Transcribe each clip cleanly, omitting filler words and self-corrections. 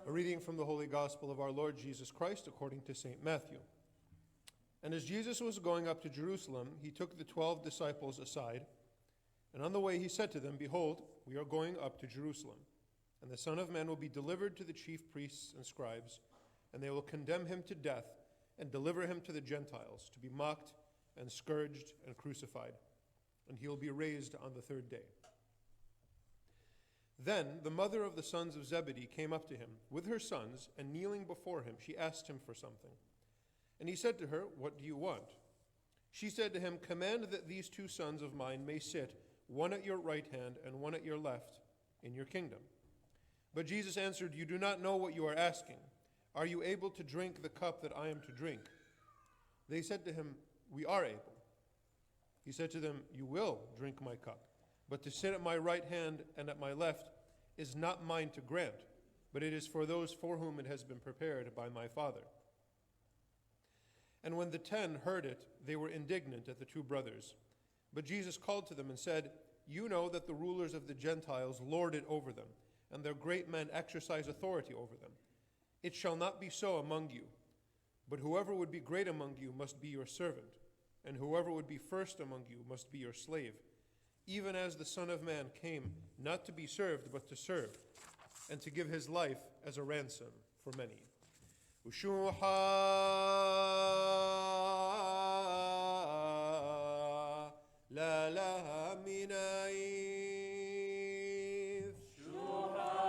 A reading from the Holy Gospel of our Lord Jesus Christ according to St. Matthew. And as Jesus was going up to Jerusalem, he took the 12 disciples aside, and on the way he said to them, "Behold, we are going up to Jerusalem, and the Son of Man will be delivered to the chief priests and scribes, and they will condemn him to death and deliver him to the Gentiles, to be mocked and scourged and crucified, and he will be raised on the third day." Then the mother of the sons of Zebedee came up to him with her sons, and kneeling before him, she asked him for something. And he said to her, "What do you want?" She said to him, "Command that these 2 sons of mine may sit, one at your right hand and one at your left, in your kingdom." But Jesus answered, "You do not know what you are asking. Are you able to drink the cup that I am to drink?" They said to him, "We are able." He said to them, "You will drink my cup, but to sit at my right hand and at my left is not mine to grant, but it is for those for whom it has been prepared by my Father." And when the 10 heard it, they were indignant at the 2 brothers. But Jesus called to them and said, "You know that the rulers of the Gentiles lord it over them, and their great men exercise authority over them. It shall not be so among you, but whoever would be great among you must be your servant, and whoever would be first among you must be your slave, even as the Son of Man came not to be served, but to serve, and to give his life as a ransom for many." Ushuha la la minaif. Shuha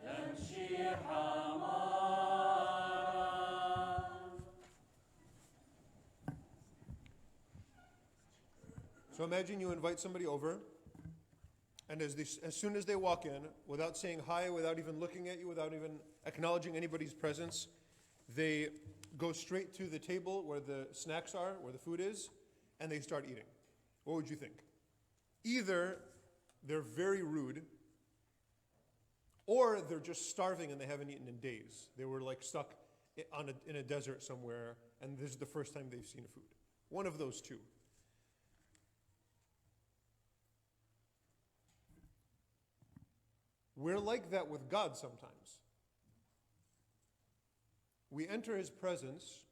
yamshi hamara. So imagine you invite somebody over, and as soon as they walk in, without saying hi, without even looking at you, without even acknowledging anybody's presence, they go straight to the table where the snacks are, where the food is, and they start eating. What would you think? Either they're very rude, or they're just starving and they haven't eaten in days. They were like stuck in a desert somewhere, and this is the first time they've seen food. One of those two. We're like that with God sometimes. We enter his presence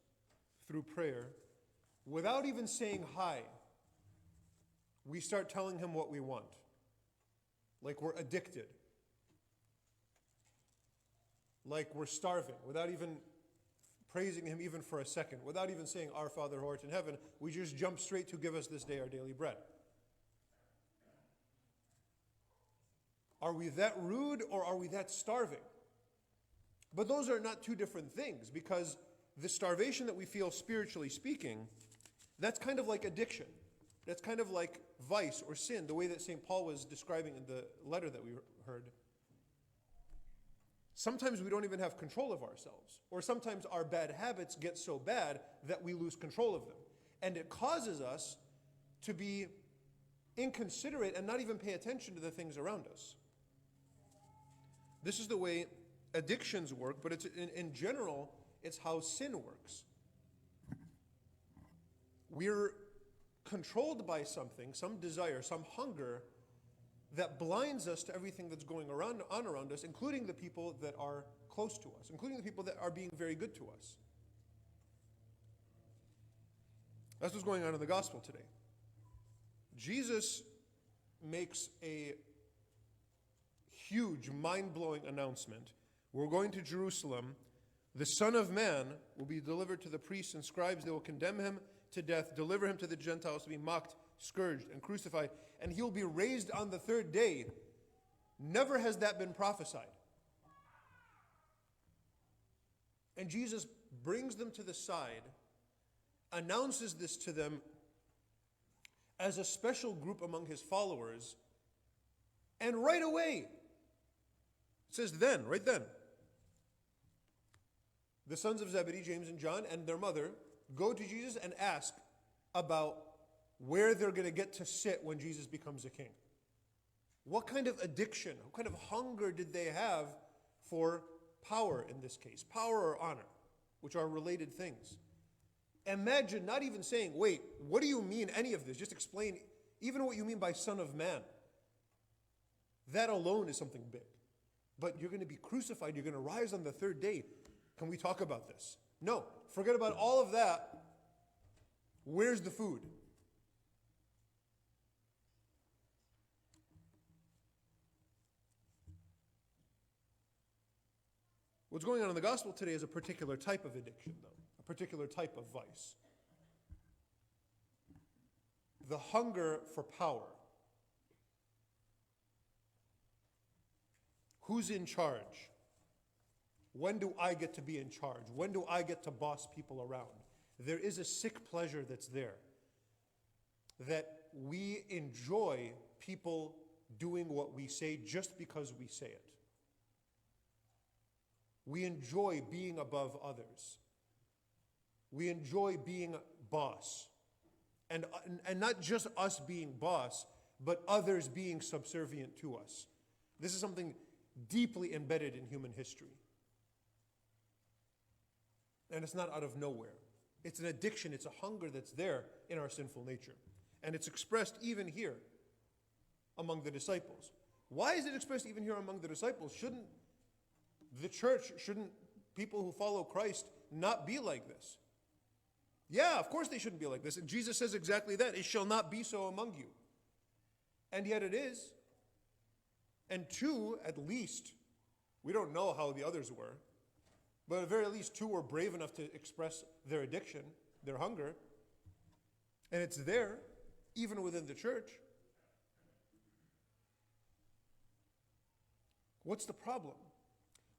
through prayer without even saying hi. We start telling him what we want, like we're addicted, like we're starving, without even praising him even for a second, without even saying, "Our Father who art in heaven." We just jump straight to "Give us this day our daily bread." Are we that rude, or are we that starving? But those are not two different things, because the starvation that we feel spiritually speaking, that's kind of like addiction. That's kind of like vice or sin, the way that St. Paul was describing in the letter that we heard. Sometimes we don't even have control of ourselves, or sometimes our bad habits get so bad that we lose control of them. And it causes us to be inconsiderate and not even pay attention to the things around us. This is the way addictions work, but it's in general, it's how sin works. We're controlled by something, some desire, some hunger that blinds us to everything that's going on around us, including the people that are close to us, including the people that are being very good to us. That's what's going on in the gospel today. Jesus makes a huge, mind-blowing announcement. We're going to Jerusalem. The Son of Man will be delivered to the priests and scribes. They will condemn him to death, deliver him to the Gentiles to be mocked, scourged, and crucified, and he'll be raised on the third day. Never has that been prophesied. And Jesus brings them to the side, announces this to them as a special group among his followers, and right away, it says then, right then, the sons of Zebedee, James and John, and their mother go to Jesus and ask about where they're going to get to sit when Jesus becomes a king. What kind of addiction, what kind of hunger did they have for power in this case? Power or honor, which are related things. Imagine not even saying, wait, what do you mean any of this? Just explain even what you mean by Son of Man. That alone is something big. But you're going to be crucified, you're going to rise on the third day. Can we talk about this? No, forget about all of that. Where's the food? What's going on in the gospel today is a particular type of addiction, though, a particular type of vice. The hunger for power. Who's in charge? When do I get to be in charge? When do I get to boss people around? There is a sick pleasure that's there, that we enjoy people doing what we say just because we say it. We enjoy being above others. We enjoy being boss. And not just us being boss, but others being subservient to us. This is something deeply embedded in human history. And it's not out of nowhere. It's an addiction, it's a hunger that's there in our sinful nature. And it's expressed even here among the disciples. Why is it expressed even here among the disciples? Shouldn't the church, shouldn't people who follow Christ not be like this? Yeah, of course they shouldn't be like this. And Jesus says exactly that. It shall not be so among you. And yet it is. And two, at least, we don't know how the others were, but at the very least, two were brave enough to express their addiction, their hunger. And it's there, even within the church. What's the problem?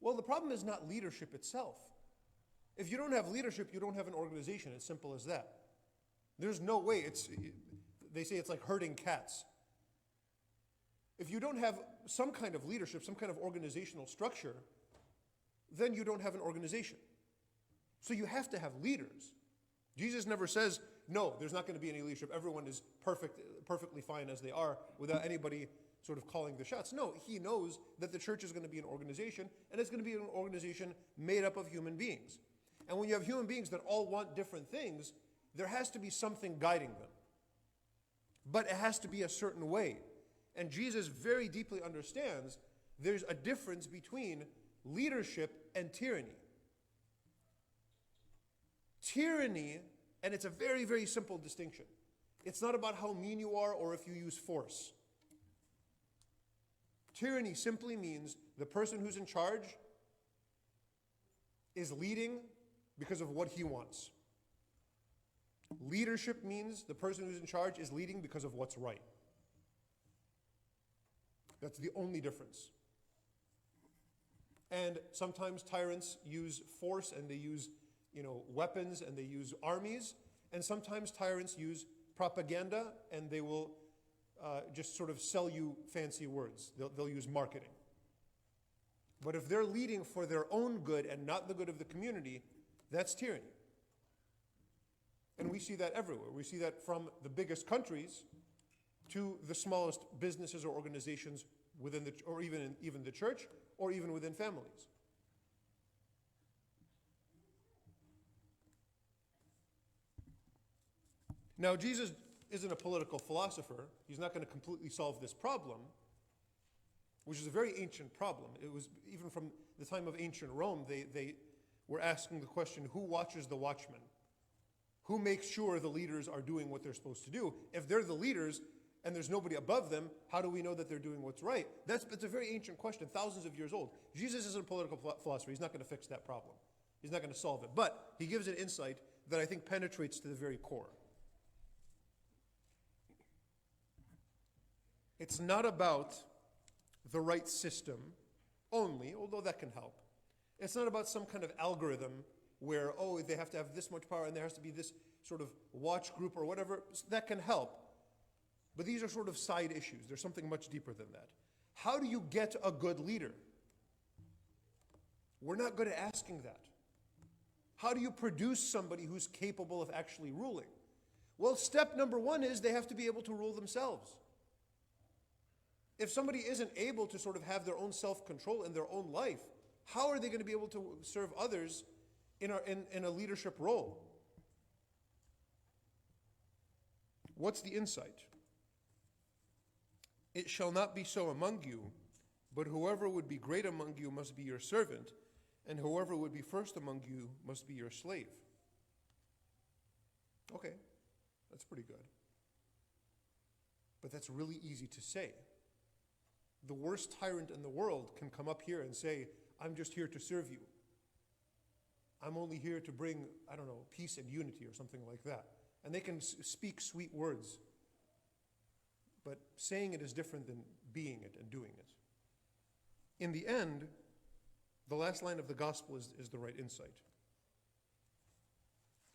Well, the problem is not leadership itself. If you don't have leadership, you don't have an organization. It's simple as that. There's no way. They say it's like herding cats. If you don't have some kind of leadership, some kind of organizational structure, then you don't have an organization. So you have to have leaders. Jesus never says, no, there's not going to be any leadership. Everyone is perfectly fine as they are without anybody sort of calling the shots. No, he knows that the church is going to be an organization, and it's going to be an organization made up of human beings. And when you have human beings that all want different things, there has to be something guiding them. But it has to be a certain way. And Jesus very deeply understands there's a difference between leadership and tyranny. Tyranny, and it's a very, very simple distinction. It's not about how mean you are or if you use force. Tyranny simply means the person who's in charge is leading because of what he wants. Leadership means the person who's in charge is leading because of what's right. That's the only difference. And sometimes tyrants use force and they use, weapons and they use armies. And sometimes tyrants use propaganda and they will just sort of sell you fancy words. They'll use marketing. But if they're leading for their own good and not the good of the community, that's tyranny. And we see that everywhere. We see that from the biggest countries to the smallest businesses or organizations within or even the church, or even within families. Now, Jesus isn't a political philosopher. He's not going to completely solve this problem, which is a very ancient problem. It was even from the time of ancient Rome, they were asking the question, who watches the watchmen? Who makes sure the leaders are doing what they're supposed to do? If they're the leaders and there's nobody above them, how do we know that they're doing what's right? It's a very ancient question, thousands of years old. Jesus isn't a political philosopher. He's not going to fix that problem. He's not going to solve it. But he gives an insight that I think penetrates to the very core. It's not about the right system only, although that can help. It's not about some kind of algorithm where, they have to have this much power and there has to be this sort of watch group or whatever. That can help. But these are sort of side issues. There's something much deeper than that. How do you get a good leader? We're not good at asking that. How do you produce somebody who's capable of actually ruling? Well, step number one is they have to be able to rule themselves. If somebody isn't able to sort of have their own self-control in their own life, how are they going to be able to serve others in a leadership role? What's the insight? It shall not be so among you, But whoever would be great among you must be your servant, and whoever would be first among you must be your slave. Okay, that's pretty good. But that's really easy to say. The worst tyrant in the world can come up here and say, I'm just here to serve you. I'm only here to bring, peace and unity or something like that. And they can speak sweet words. But saying it is different than being it and doing it. In the end, the last line of the gospel is the right insight.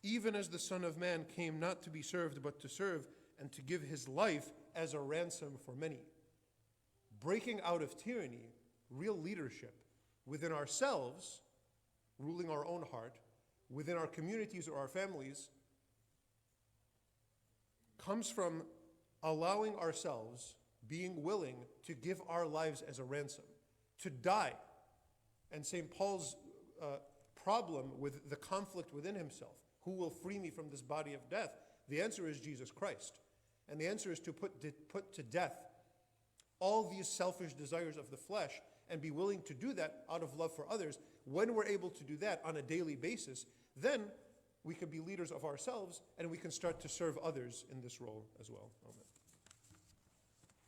Even as the Son of Man came not to be served, but to serve, and to give his life as a ransom for many. Breaking out of tyranny, real leadership, within ourselves, ruling our own heart, within our communities or our families, comes from allowing ourselves, being willing to give our lives as a ransom, to die. And St. Paul's problem with the conflict within himself, who will free me from this body of death? The answer is Jesus Christ. And the answer is to put to death all these selfish desires of the flesh and be willing to do that out of love for others. When we're able to do that on a daily basis, then we can be leaders of ourselves and we can start to serve others in this role as well. Amen.